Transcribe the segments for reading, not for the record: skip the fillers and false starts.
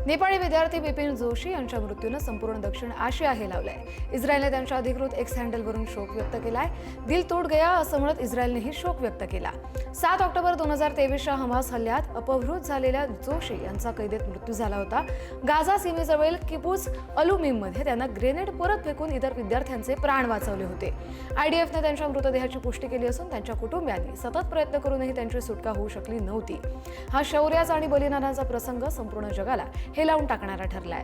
नेपाळी विद्यार्थी बिपिन जोशी यांच्या मृत्यूनं संपूर्ण दक्षिण आशिया हेलावलंय. इस्रायलने त्यांच्या अधिकृत एक्स हँडलवरून शोक व्यक्त केलाय. दिल तोड गया असं म्हणत इस्रायलनेही शोक व्यक्त केला. 7 ऑक्टोबर 2023च्या हमास हल्ल्यात अपहृत झालेल्या जोशी यांचा कैदेत मृत्यू झाला होता. गाझा सीमेजवळील किबुत्झ अलुमीममध्ये त्यांना ग्रेनेड परत फेकून इतर विद्यार्थ्यांचे प्राण वाचवले होते. IDFने त्यांच्या मृतदेहाची पुष्टी केली असून त्यांच्या कुटुंबियांनी सतत प्रयत्न करूनही त्यांची सुटका होऊ शकली नव्हती. हा शौर्याचा आणि बलिदानाचा प्रसंग संपूर्ण जगाला हेलावून टाकणारा ठरलाय.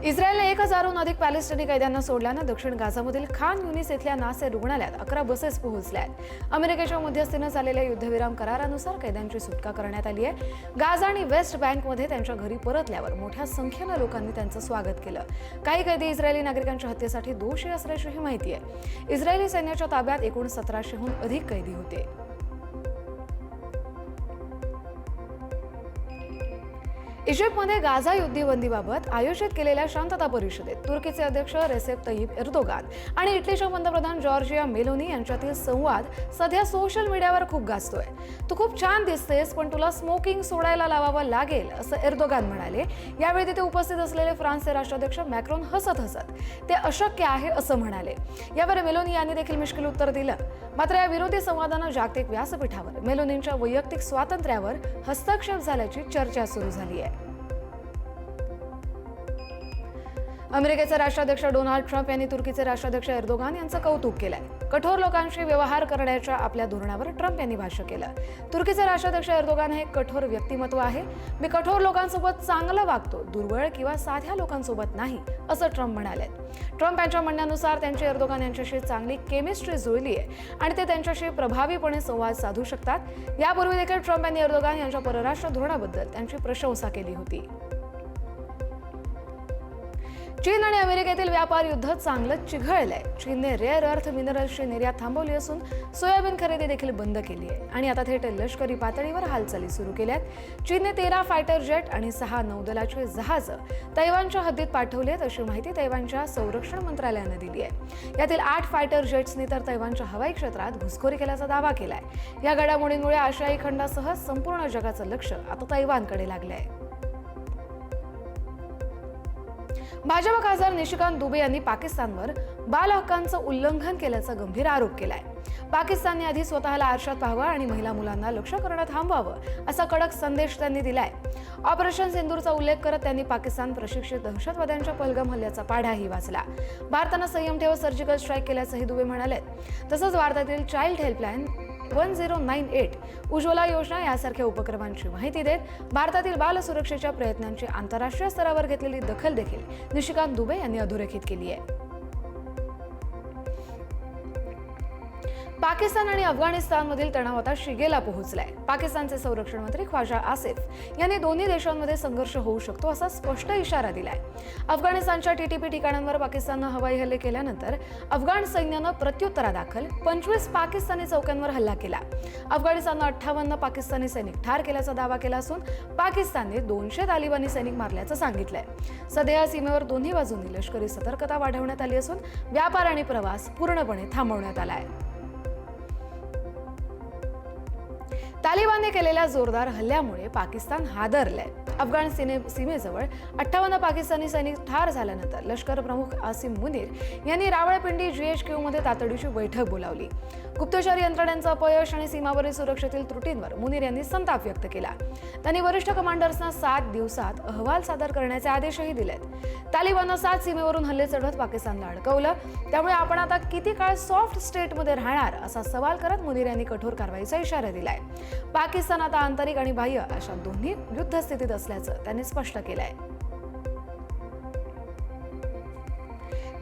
इस्रायलने 1000हून अधिक पॅलेस्टिनी कैद्यांना सोडल्यानं दक्षिण गाझामधील खान युनिस इथल्या नासेर रुग्णालयात 11 बसेस पोहोचल्या आहेत. अमेरिकेच्या मध्यस्थीनं झालेल्या युद्धविराम करारानुसार कैद्यांची सुटका करण्यात आली आहे. गाझा आणि वेस्ट बँकमध्ये त्यांच्या घरी परतल्यावर मोठ्या संख्येनं लोकांनी त्यांचं स्वागत केलं. काही कैदी इस्रायली नागरिकांच्या हत्येसाठी दोषी असल्याचीही माहिती आहे. इस्रायली सैन्याच्या ताब्यात एकूण 1700हून अधिक कैदी होते. इजिप्तमध्ये गाझा युद्धबंदीबाबत आयोजित केलेल्या शांतता परिषदेत तुर्कीचे अध्यक्ष रेसेप तय्यिप एर्दोगान आणि इटलीच्या पंतप्रधान जॉर्जिया मेलोनी यांच्यातील संवाद सध्या सोशल मीडियावर खूप गाजतोय. तू खूप छान दिसतेस, पण तुला स्मोकिंग सोडायला लावावं लागेल असं एर्दोगान म्हणाले. यावेळी तिथे उपस्थित असलेले फ्रान्सचे राष्ट्राध्यक्ष मॅक्रॉन हसत ते अशक्य आहे असं म्हणाले. यावर मेलोनी यांनी देखील मिश्किल उत्तर दिलं. मात्र या विरोधी संवादानं जागतिक व्यासपीठावर मेलोनींच्या वैयक्तिक स्वातंत्र्यावर हस्तक्षेप झाल्याची चर्चा सुरू झाली आहे. अमेरिकेचे राष्ट्राध्यक्ष डोनाल्ड ट्रम्प यांनी तुर्कीचे राष्ट्राध्यक्ष एर्दोगान यांचं कौतुक केलंय. कठोर लोकांशी व्यवहार करण्याच्या आपल्या धोरणावर ट्रम्प यांनी भाष्य केलं. तुर्कीचे राष्ट्राध्यक्ष एर्दोगान हे एक कठोर व्यक्तिमत्व आहे. मी कठोर लोकांसोबत चांगलं वागतो, दुर्बळ किंवा साध्या लोकांसोबत नाही असं ट्रम्प म्हणाले. ट्रम्प यांच्या म्हणण्यानुसार त्यांची एर्दोगान यांच्याशी चांगली केमिस्ट्री जुळली आहे आणि ते त्यांच्याशी प्रभावीपणे संवाद साधू शकतात. यापूर्वी देखील ट्रम्प यांनी एर्दोगान यांच्या परराष्ट्र धोरणाबद्दल त्यांची प्रशंसा केली होती. चीन आणि अमेरिकेतील व्यापार युद्ध चांगलं चिघळलंय. चीनने रेअर अर्थ मिनरल्सची निर्यात थांबवली असून सोयाबीन खरेदी देखील बंद केली आहे आणि आता थेट लष्करी पातळीवर हालचाली सुरू केल्यात. चीनने 13 फायटर जेट आणि 6 नौदलाचे जहाज तैवानच्या हद्दीत पाठवलेत अशी माहिती तैवानच्या संरक्षण मंत्रालयानं दिली आहे. यातील 8 फायटर जेट्सनी तर तैवानच्या हवाई क्षेत्रात घुसखोरी केल्याचा दावा केलाय. या घडामोडींमुळे आशियाई खंडासह संपूर्ण जगाचं लक्ष आता तैवानकडे लागलंय. भाजप खासदार निशिकांत दुबे यांनी पाकिस्तानवर बाल हक्कांचं उल्लंघन केल्याचा गंभीर आरोप केलाय. पाकिस्तानने आधी स्वतःला आरशात पाहावं आणि महिला मुलांना लक्ष्य करणं थांबवावं असा कडक संदेश त्यांनी दिलाय. ऑपरेशन सिंदूरचा उल्लेख करत त्यांनी पाकिस्तान प्रशिक्षित दहशतवाद्यांच्या पहलगाम हल्ल्याचा पाढाही वाचला. भारतानं संयम ठेवत सर्जिकल स्ट्राईक केल्याचंही दुबे म्हणाले. तसंच भारतातील चाइल्ड हेल्पलाईन 1098, उज्ज्वला योजना यासारख्या उपक्रमांची माहिती देत भारतातील बाल सुरक्षेच्या प्रयत्नांची आंतरराष्ट्रीय स्तरावर घेतलेली दखल देखील निशिकांत दुबे यांनी अधोरेखित केली आहे. पाकिस्तान आणि अफगाणिस्तानमधील तणाव आता शिगेला पोहोचलाय. पाकिस्तानचे संरक्षण मंत्री ख्वाजा आसिफ यांनी दोन्ही देशांमध्ये संघर्ष होऊ शकतो असा स्पष्ट इशारा दिलाय. अफगाणिस्तानच्या TTP ठिकाणांवर पाकिस्ताननं हवाई हल्ले केल्यानंतर अफगाण सैन्यानं प्रत्युत्तरादाखल 25 पाकिस्तानी चौक्यांवर हल्ला केला. अफगाणिस्ताननं 58 पाकिस्तानी सैनिक ठार केल्याचा दावा केला असून पाकिस्तानने 200 तालिबानी सैनिक मारल्याचं सांगितलंय. सध्या सीमेवर दोन्ही बाजूंनी लष्करी सतर्कता वाढवण्यात आली असून व्यापार आणि प्रवास पूर्णपणे थांबवण्यात आलाय. तालिबानने केलेल्या जोरदार हल्ल्यामुळे पाकिस्तान हादरलंय. अफगाण सीमेजवळ 58 पाकिस्तानी सैनिक ठार झाल्यानंतर लष्कर प्रमुख आसिम मुनीर यांनी रावळपिंडी GHQ मध्ये तातडीची बैठक बोलावली. गुप्तचर यंत्रणेचं अपयश आणि सीमावरील सुरक्षेतील त्रुटींवर मुनीर यांनी संताप व्यक्त केला. त्यांनी वरिष्ठ कमांडर्सना 7 दिवसात अहवाल सादर करण्याचे आदेशही दिलेत. तालिबाननं 7 सीमेवरून हल्ले चढवत पाकिस्तानला अडकवलं. त्यामुळे आपण आता किती काळ सॉफ्ट स्टेटमध्ये राहणार असा सवाल करत मुनीर यांनी कठोर कारवाईचा इशारा दिलाय. पाकिस्तान आता आंतरिक आणि बाह्य अशा दोन्ही युद्धस्थितीत असल्याचं त्यांनी स्पष्ट केलंय.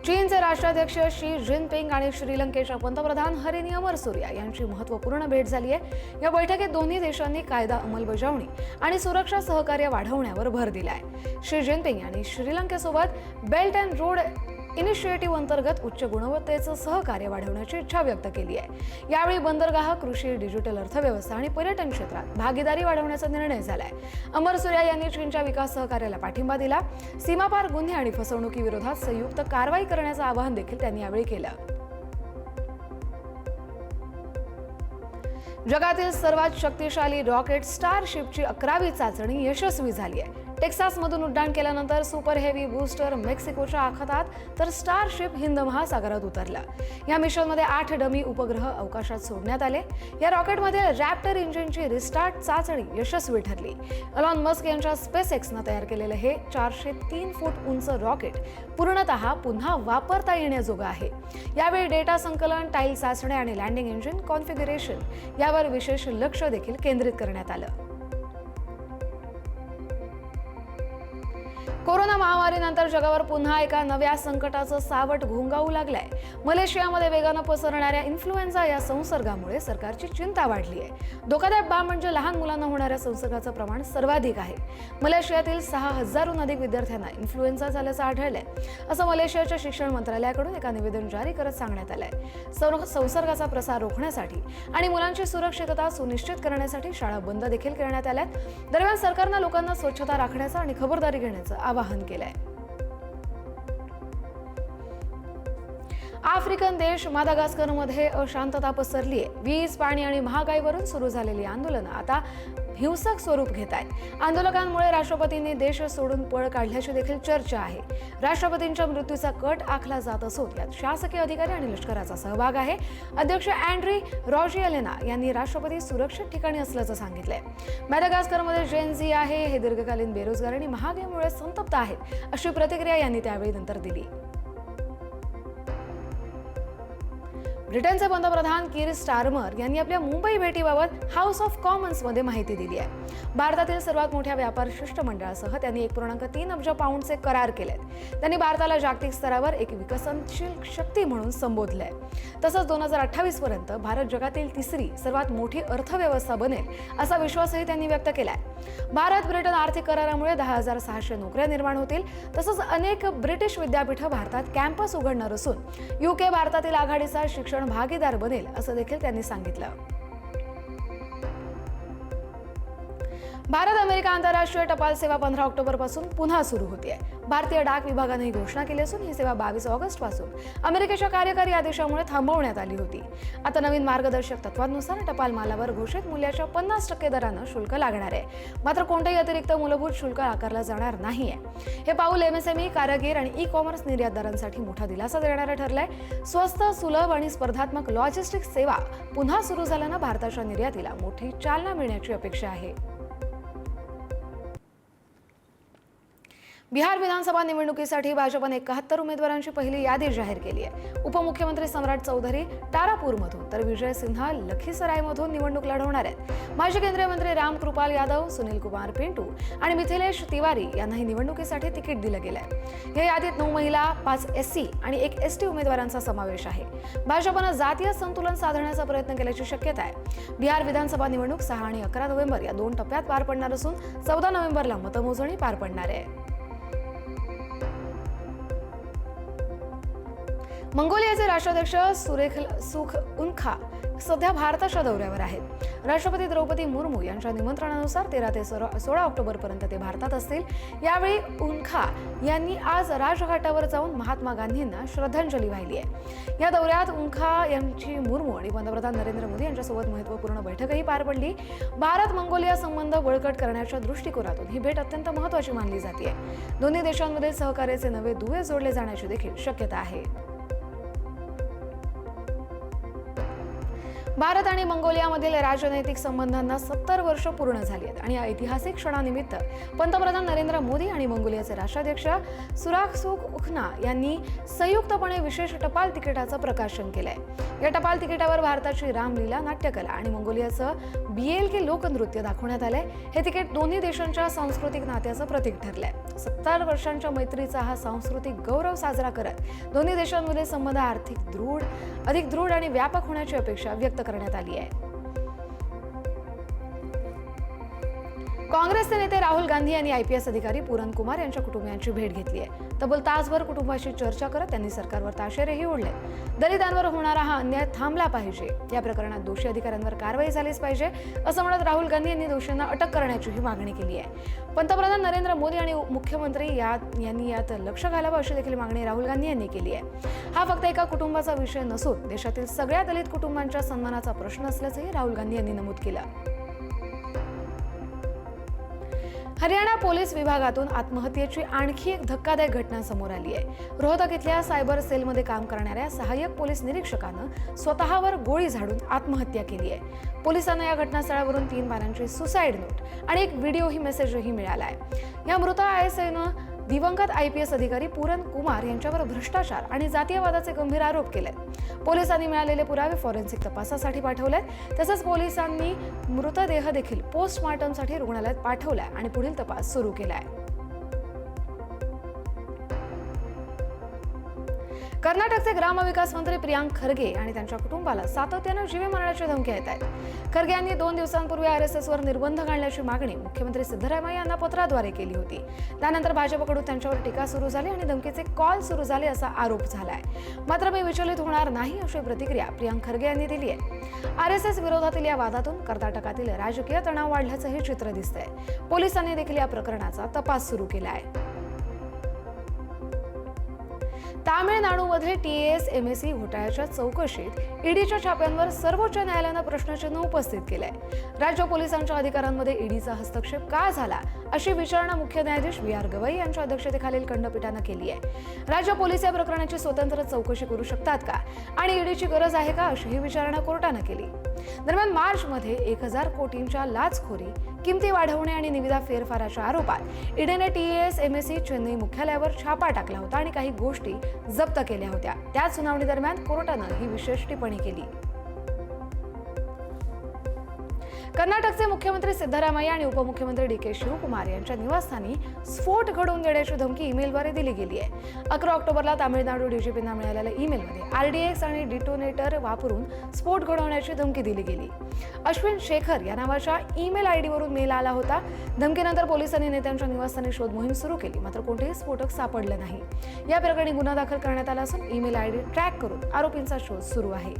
चीनचे राष्ट्राध्यक्ष शी जिनपिंग आणि श्रीलंकेच्या पंतप्रधान हरिनी अमरसूर्या यांची महत्त्वपूर्ण भेट झाली आहे. या बैठकीत दोन्ही देशांनी कायदा अंमलबजावणी आणि सुरक्षा सहकार्य वाढवण्यावर भर दिलाय. शी जिनपिंग यांनी श्रीलंकेसोबत बेल्ट अँड रोड इनिशिएटिव्ह अंतर्गत उच्च गुणवत्तेचं सहकार्य वाढवण्याची इच्छा व्यक्त केली आहे. यावेळी बंदरगाह, कृषी, डिजिटल अर्थव्यवस्था आणि पर्यटन क्षेत्रात भागीदारी वाढवण्याचा निर्णय झालाय. अमरसूर्या यांनी चीनच्या विकास सहकार्याला पाठिंबा दिला. सीमापार गुन्हे आणि फसवणुकीविरोधात संयुक्त कारवाई करण्याचं आवाहन देखील त्यांनी यावेळी केलं. जगातील सर्वात शक्तिशाली रॉकेट स्टारशिपची 11वी चाचणी यशस्वी झाली आहे. टेक्सासमधून उड्डाण केल्यानंतर सुपर हेवी बूस्टर मेक्सिकोच्या आखातात तर स्टारशिप हिंद महासागरात उतरला. या मिशनमध्ये 8 डमी उपग्रह अवकाशात सोडण्यात आले. या रॉकेटमध्ये रॅप्टर इंजिनची रिस्टार्ट चाचणी यशस्वी ठरली. एलॉन मस्क यांच्या स्पेसएक्सनं तयार केलेलं हे 403 फूट उंच रॉकेट पूर्णतः पुन्हा वापरता येण्याजोगं आहे. यावेळी डेटा संकलन, टाईल चाचण्या आणि लँडिंग इंजिन कॉन्फिगरेशन यावर विशेष लक्ष देखील केंद्रित करण्यात आलं. कोरोना महामारीनंतर जगावर पुन्हा एका नव्या संकटाचं सावट घोंगावू लागलंय. मलेशियामध्ये वेगानं पसरणाऱ्या इन्फ्लुएन्झा या संसर्गामुळे सरकारची चिंता वाढली आहे. धोकादायक बाब म्हणजे लहान मुलांना होणाऱ्या संसर्गाचं प्रमाण सर्वाधिक आहे. मलेशियातील 6,000हून अधिक विद्यार्थ्यांना इन्फ्लुएन्झा झाल्याचं आढळलंय, असं मलेशियाच्या शिक्षण मंत्रालयाकडून एका निवेदन जारी करत सांगण्यात आलंय. संसर्गाचा प्रसार रोखण्यासाठी आणि मुलांची सुरक्षितता सुनिश्चित करण्यासाठी शाळा बंद देखील करण्यात आल्यात. दरम्यान सरकारनं लोकांना स्वच्छता राखण्याचं आणि खबरदारी घेण्याचं आवाहन केलंय. आफ्रिकन देश मादागास्करमध्ये अशांतता पसरली आहे. वीज, पाणी आणि महागाईवरून सुरू झालेली आंदोलनं आता हिंसक स्वरूप घेत आहेत. आंदोलकांमुळे राष्ट्रपतींनी देश सोडून पळ काढल्याची देखील चर्चा आहे. राष्ट्रपतींच्या मृत्यूचा कट आखला जात असून यात शासकीय अधिकारी आणि लष्कराचा सहभाग आहे. अध्यक्ष अँड्री रॉजिएलेना यांनी राष्ट्रपती सुरक्षित ठिकाणी असल्याचं सांगितलंय. मादागास्करमध्ये जेन झी आहे हे दीर्घकालीन बेरोजगार आणि महागाईमुळे संतप्त आहेत, अशी प्रतिक्रिया यांनी त्यावेळी नंतर दिली. ब्रिटनचे पंतप्रधान कीर स्टारमर यांनी आपल्या मुंबई भेटीबाबत हाऊस ऑफ कॉमन्समध्ये माहिती दिली आहे. भारतातील सर्वात मोठ्या व्यापार शिष्टमंडळासह त्यांनी 1.3 अब्ज पाऊंडचे करार केलेत. त्यांनी भारताला जागतिक स्तरावर एक विकसनशील शक्ती म्हणून संबोधलंय. तसंच 2028 पर्यंत भारत जगातील 3री सर्वात मोठी अर्थव्यवस्था बनेल असा विश्वासही त्यांनी व्यक्त केलाय. भारत ब्रिटन आर्थिक करारामुळे 10,600 नोकऱ्या निर्माण होतील. तसंच अनेक ब्रिटिश विद्यापीठं भारतात कॅम्पस उघडणार असून UK भारतातील आघाडीचा शिक्षण भागीदार बनेल असं देखील त्यांनी सांगितलं. भारत अमेरिका आंतरराष्ट्रीय टपाल सेवा 15 ऑक्टोबर पासून पुन्हा सुरू होते. भारतीय डाक विभागाने ही घोषणा केली असून ही सेवा 22 ऑगस्ट पासून अमेरिकेच्या कार्यकारी आदेशामुळे थांबवण्यात आली होती. आता नवीन मार्गदर्शक तत्वांनुसार टपाल मालावर घोषित मूल्याच्या 50% दरानं शुल्क लागणार आहे. मात्र कोणतेही अतिरिक्त मूलभूत शुल्क आकारला जाणार नाहीये. हे पाऊल MSME, कारागीर आणि ई-कॉमर्स निर्यातदारांसाठी मोठा दिलासा देणारं ठरलंय. स्वस्त, सुलभ आणि स्पर्धात्मक लॉजिस्टिक्स सेवा पुन्हा सुरू झाल्यानं भारताच्या निर्यातीला मोठी चालना मिळण्याची अपेक्षा आहे. बिहार विधानसभा निवडणुकीसाठी भाजपने 71 उमेदवारांची पहिली यादी जाहीर केली आहे. उपमुख्यमंत्री सम्राट चौधरी तारापूरमधून तर विजय सिन्हा लखीसरायमधून निवडणूक लढवणार आहेत. माजी केंद्रीय मंत्री राम कृपाल यादव, सुनील कुमार पिंटू आणि मिथिलेश तिवारी यांनाही निवडणुकीसाठी तिकीट दिलं गेलंय. या यादीत 9 महिला, 5 SC आणि 1 ST उमेदवारांचा समावेश आहे. भाजपनं जातीय संतुलन साधण्याचा प्रयत्न केल्याची शक्यता आहे. बिहार विधानसभा निवडणूक 6 आणि 11 नोव्हेंबर या 2 टप्प्यात पार पडणार असून 14 नोव्हेंबरला मतमोजणी पार पडणार आहे. मंगोलियाचे राष्ट्राध्यक्ष सुखउनखा सध्या भारताच्या दौऱ्यावर आहेत. राष्ट्रपती द्रौपदी मुर्मू यांच्या निमंत्रणानुसार 13 ते 16 ऑक्टोबरपर्यंत ते भारतात असतील. यावेळी उनखा यांनी आज राजघाटावर जाऊन महात्मा गांधींना श्रद्धांजली वाहिली आहे. या दौऱ्यात उनखा यांची मुर्मू आणि पंतप्रधान नरेंद्र मोदी यांच्यासोबत महत्त्वपूर्ण बैठकही पार पडली. भारत मंगोलिया संबंध बळकट करण्याच्या दृष्टिकोनातून ही भेट अत्यंत महत्त्वाची मानली जाते. दोन्ही देशांमध्ये सहकार्याचे नवे दुवे जोडले जाण्याची देखील शक्यता आहे. भारत आणि मंगोलियामधील राजनैतिक संबंधांना 70 वर्ष पूर्ण झाली आहेत आणि या ऐतिहासिक क्षणानिमित्त पंतप्रधान नरेंद्र मोदी आणि मंगोलियाचे राष्ट्राध्यक्ष सुखउनखा यांनी संयुक्तपणे विशेष टपाल तिकिटाचं प्रकाशन केलंय. या टपाल तिकिटावर भारताची रामलीला, नाट्यकला आणि मंगोलियाचं BLK लोकनृत्य दाखवण्यात आलंय. हे तिकीट दोन्ही देशांच्या सांस्कृतिक नात्याचं प्रतीक ठरलंय. 70 वर्षांच्या मैत्रीचा हा सांस्कृतिक गौरव साजरा करत दोन्ही देशांमध्ये संबंध अधिक दृढ आणि व्यापक होण्याची अपेक्षा व्यक्त करण्यात आली आहे. काँग्रेसचे नेते राहुल गांधी यांनी IPS अधिकारी पूरन कुमार यांच्या कुटुंबियांची भेट घेतली आहे. तब्बल तासभर कुटुंबाशी चर्चा करत त्यांनी सरकारवर ताशेरेही ओढले. दलितांवर होणारा हा अन्याय थांबला पाहिजे, या प्रकरणात दोषी अधिकाऱ्यांवर कारवाई झालीच पाहिजे असं म्हणत राहुल गांधी यांनी दोषींना अटक करण्याचीही मागणी केली आहे. पंतप्रधान नरेंद्र मोदी आणि मुख्यमंत्री यांनी यात लक्ष घालावं अशी देखील मागणी राहुल गांधी यांनी केली आहे. हा फक्त एका कुटुंबाचा विषय नसून देशातील सगळ्या दलित कुटुंबांच्या सन्मानाचा प्रश्न असल्याचंही राहुल गांधी यांनी नमूद केलं. हरियाणा पोलीस विभागातून आत्महत्येची आणखी एक धक्कादायक घटना समोर आली आहे. रोहतक इथल्या सायबर सेलमध्ये काम करणाऱ्या सहाय्यक पोलीस निरीक्षकानं स्वतःवर गोळी झाडून आत्महत्या केली आहे. पोलिसांना या घटनास्थळावरून 3 बारांची सुसाईड नोट आणि एक व्हिडिओही मेसेजही मिळाला आहे. या मृत ISIनं दिवंगत IPS अधिकारी पूरन कुमार यांच्यावर भ्रष्टाचार आणि जातीयवादाचे गंभीर आरोप केले. पोलिसांनी मिळालेले पुरावे फॉरेन्सिक तपासासाठी पाठवलेत. तसंच पोलिसांनी मृतदेह देखील पोस्टमॉर्टमसाठी रुग्णालयात पाठवलाय आणि पुढील तपास सुरू केलाय. कर्नाटकचे ग्रामविकास मंत्री प्रियांक खरगे आणि त्यांच्या कुटुंबाला सातत्यानं जीवे मारण्याची धमकी येत आहेत. खरगे यांनी 2 दिवसांपूर्वी RSSवर निर्बंध घालण्याची मागणी मुख्यमंत्री सिद्धरामय्या यांना पत्राद्वारे केली होती. त्यानंतर भाजपकडून त्यांच्यावर टीका सुरू झाली आणि धमकीचे कॉल सुरू झाले असा आरोप झालाय. मात्र मी विचलित होणार नाही अशी प्रतिक्रिया प्रियांक खरगे यांनी दिली आहे. RSS विरोधातील या वादातून कर्नाटकातील राजकीय तणाव वाढल्याचंही चित्र दिसतंय. पोलिसांनी देखील या प्रकरणाचा तपास सुरू केला आहे. तामिळनाडूमध्ये TAS-MSC घोटाळ्याच्या चौकशीत ईडीच्या छाप्यांवर सर्वोच्च न्यायालयानं प्रश्नचिन्ह उपस्थित केलंय. राज्य पोलिसांच्या अधिकारांमध्ये ईडीचा हस्तक्षेप का झाला अशी विचारणा मुख्य न्यायाधीश VR गवई यांच्या अध्यक्षतेखालील खंडपीठानं केली आहे. राज्य पोलीस या प्रकरणाची स्वतंत्र चौकशी करू शकतात का आणि ईडीची गरज आहे का अशीही विचारणा कोर्टानं केली. दरम्यान मार्चमध्ये 1000 कोटींच्या लाचखोरी, किमती वाढवणे आणि निविदा फेरफाराच्या आरोपात ईडीने TAS-MSC चेन्नई मुख्यालयावर छापा टाकला होता आणि काही गोष्टी जप्त केल्या होत्या. त्या सुनावणी दरम्यान कोर्टानं ही विशेष टिप्पणी केली. कर्नाटकचे मुख्यमंत्री सिद्धरामय्या आणि उपमुख्यमंत्री DK शिवकुमार यांच्या निवासस्थानी स्फोट घडवून देण्याची धमकी ईमेलद्वारे दिली गेली आहे. 11 ऑक्टोबरला तामिळनाडू DGPंना मिळालेल्या ईमेलमध्ये RDX आणि डिटोनेटर वापरून स्फोट घडवण्याची धमकी दिली गेली. अश्विन शेखर या नावाच्या ईमेल ID वरून मेल आला होता. धमकीनंतर पोलिसांनी नेत्यांच्या निवासस्थानी शोध मोहीम सुरू केली, मात्र कोणतेही स्फोटक सापडलं नाही. या प्रकरणी गुन्हा दाखल करण्यात आला असून ईमेल ID ट्रॅक करून आरोपींचा शोध सुरू आहे.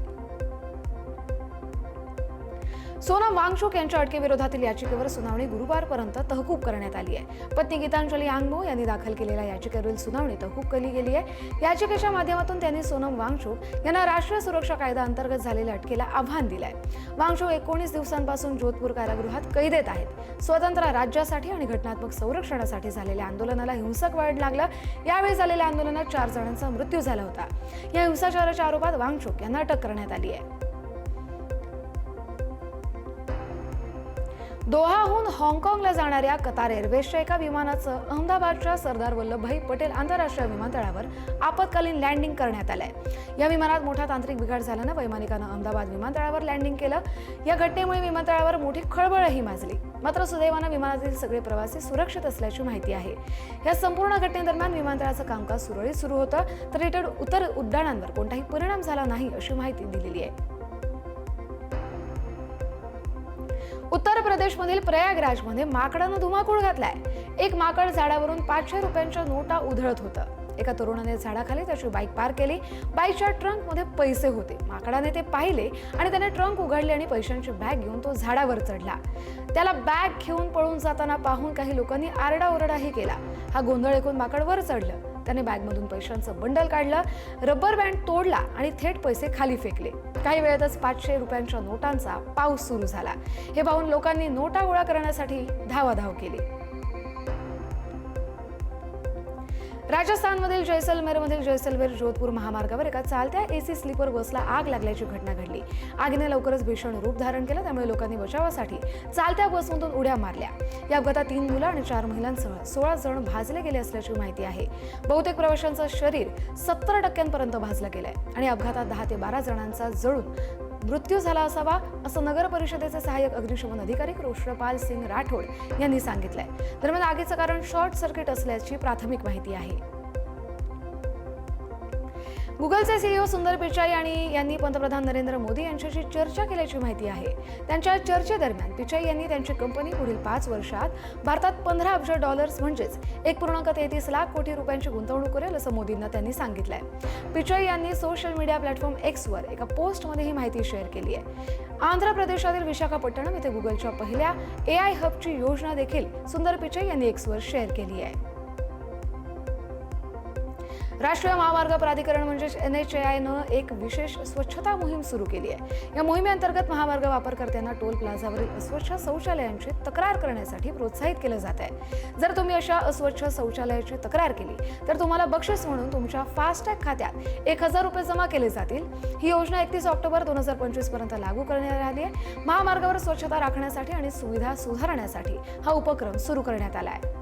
सोनम वांगचुक यांच्या अटकेविरोधातील याचिकेवर सुनावणी गुरुवारपर्यंत तहकूब करण्यात आली आहे. पत्नी गीतांजली आंगमो यांनी दाखल केलेल्या याचिकेवरील सुनावणी तहकूब केली गेली आहे. याचिकेच्या माध्यमातून त्यांनी सोनम वांगचुक यांना राष्ट्रीय सुरक्षा कायदा अंतर्गत झालेल्या अटकेला आव्हान दिलंय. वांगचुक 19 दिवसांपासून जोधपूर कारागृहात कैदेत आहेत. स्वतंत्र राज्यासाठी आणि घटनात्मक संरक्षणासाठी झालेल्या आंदोलनाला हिंसक वळण लागलं. यावेळी झालेल्या आंदोलनात 4 जणांचा मृत्यू झाला होता. या हिंसाचाराच्या आरोपात वांगचुक यांना अटक करण्यात आली आहे. दोहाहून हाँगकाँगला जाणाऱ्या कतार एअरवेजच्या एका विमानाचं अहमदाबादच्या सरदार वल्लभभाई पटेल आंतरराष्ट्रीय विमानतळावर आपत्कालीन लँडिंग करण्यात आलंय. या विमानात मोठा तांत्रिक बिघाड झाल्यानं वैमानिकानं अहमदाबाद विमानतळावर लँडिंग केलं. या घटनेमुळे विमानतळावर मोठी खळबळही माजली. मात्र सुदैवानं विमानातील सगळे प्रवासी सुरक्षित असल्याची माहिती आहे. या संपूर्ण घटनेदरम्यान विमानतळाचं कामकाज सुरळीत सुरू होतं, तर इतर उड्डाणांवर कोणताही परिणाम झाला नाही अशी माहिती दिलेली आहे. उत्तर प्रदेशमधील प्रयागराजमध्ये माकडानं धुमाकूळ घातलाय. एक माकड झाडावरून 500 रुपयांच्या नोटा उधळत होतं. एका तरुणाने झाडाखाली त्याची बाईक पार्क केली. बाईकच्या ट्रंकमध्ये पैसे होते. माकडाने ते पाहिले आणि त्याने ट्रंक उघडले आणि पैशांची बॅग घेऊन तो झाडावर चढला. त्याला बॅग घेऊन पळून जाताना पाहून काही लोकांनी आरडाओरडाही केला. हा गोंधळ ऐकून माकड वर चढलं. त्याने बॅगमधून पैशांचं बंडल काढलं, रबर बँड तोडला आणि थेट पैसे खाली फेकले. काही वेळातच 500 रुपयांच्या नोटांचा पाऊस सुरू झाला. हे पाहून लोकांनी नोटा गोळा करण्यासाठी धावाधाव केली. राजस्थानमधील जैसलमेरमधील जैसलमेर जोधपूर महामार्गावर एका चालत्या AC स्लीपर बसला आग लागल्याची घटना घडली. आगीने लवकरच भीषण रूप धारण केलं. त्यामुळे लोकांनी बचावासाठी चालत्या बसमधून उड्या मारल्या. या अपघातात 3 मुलं आणि 4 महिलांसह 16 जण भाजले गेले असल्याची माहिती आहे. बहुतेक प्रवाशांचं शरीर 70% भाजलं गेलंय आणि अपघातात 10 ते 12 जणांचा जळून मृत्यू झाला असावा असं नगर परिषदेचे सहाय्यक अग्निशमन अधिकारी कृष्णपाल सिंग राठोड यांनी सांगितलंय. दरम्यान आगीचं कारण शॉर्ट सर्किट असल्याची प्राथमिक माहिती आहे. गुगलचे सीईओ सुंदर पिचाई यांनी पंतप्रधान नरेंद्र मोदी यांच्याशी चर्चा केल्याची माहिती आहे. त्यांच्या चर्चेदरम्यान पिचाई यांनी त्यांची कंपनी पुढील 5 वर्षात भारतात $15 अब्ज म्हणजेच 1.33 लाख कोटी रुपयांची गुंतवणूक करेल असं मोदींना त्यांनी सांगितलंय. पिचाई यांनी सोशल मीडिया प्लॅटफॉर्म एक्सवर एका पोस्टमध्ये ही माहिती शेअर केली आहे. आंध्र प्रदेशातील विशाखापट्टणम येथे गुगलच्या पहिल्या AI हबची योजना देखील सुंदर पिचाई यांनी एक्सवर शेअर केली आहे. राष्ट्रीय महामार्ग प्राधिकरण म्हणजेच NHAIनं एक विशेष स्वच्छता मोहीम सुरू केली आहे. या मोहिमेअंतर्गत महामार्ग वापरकर्त्यांना टोल प्लाझावरील अस्वच्छ शौचालयांची तक्रार करण्यासाठी प्रोत्साहित केलं जात आहे. जर तुम्ही अशा अस्वच्छ शौचालयाची तक्रार केली तर तुम्हाला बक्षीस म्हणून तुमच्या फास्टॅग खात्यात ₹1000 जमा केले जातील. ही योजना 31 ऑक्टोबर 2025 पर्यंत लागू करण्यात आली आहे. महामार्गावर स्वच्छता राखण्यासाठी आणि सुविधा सुधारण्यासाठी हा उपक्रम सुरू करण्यात आला आहे.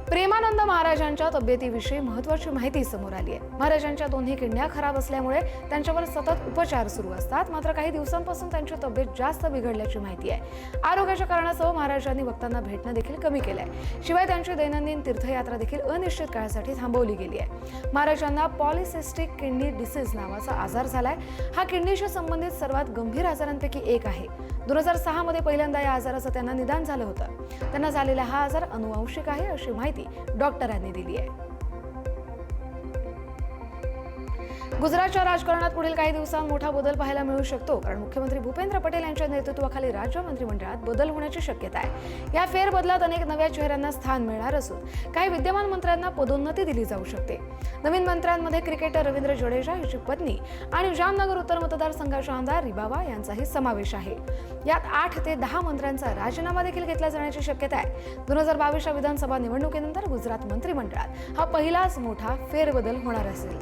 प्रेमानंद महाराजांच्या तब्येतीविषयी महत्त्वाची माहिती समोर आली आहे. महाराजांच्या दोन्ही किडन्या खराब असल्यामुळे त्यांच्यावर सतत उपचार सुरू असतात. मात्र काही दिवसांपासून त्यांची तब्येत जास्त बिघडल्याची माहिती आहे. आरोग्याच्या कारणासह महाराजांनी भक्तांना भेटणं देखील कमी केलंय. शिवाय त्यांची दैनंदिन तीर्थयात्रा देखील अनिश्चित काळासाठी थांबवली गेली आहे. महाराजांना पॉलिसिस्टिक किडनी डिसीज नावाचा आजार झालाय. हा किडनीशी संबंधित सर्वात गंभीर आजारांपैकी एक आहे. 2006 मध्ये पहिल्यांदा या आजाराचं त्यांना निदान झालं होतं. त्यांना झालेला हा आजार अनुवांशिक आहे अशी माहिती डॉक्टरांनी दिली आहे. गुजरातच्या राजकारणात पुढील काही दिवसांत मोठा बदल पाहायला मिळू शकतो, कारण मुख्यमंत्री भूपेंद्र पटेल यांच्या नेतृत्वाखाली राज्य मंत्रिमंडळात बदल होण्याची शक्यता आहे. या फेरबदलात अनेक नव्या चेहऱ्यांना स्थान मिळणार असून काही विद्यमान मंत्र्यांना पदोन्नती दिली जाऊ शकते. नवीन मंत्र्यांमध्ये क्रिकेटर रवींद्र जडेजा याची पत्नी आणि जामनगर उत्तर मतदारसंघाच्या आमदार रिबावा यांचाही समावेश आहे. यात 8 ते 10 मंत्र्यांचा राजीनामा देखील घेतला जाण्याची शक्यता आहे. 2022च्या विधानसभा निवडणुकीनंतर गुजरात मंत्रिमंडळात हा पहिलाच मोठा फेरबदल होणार असेल.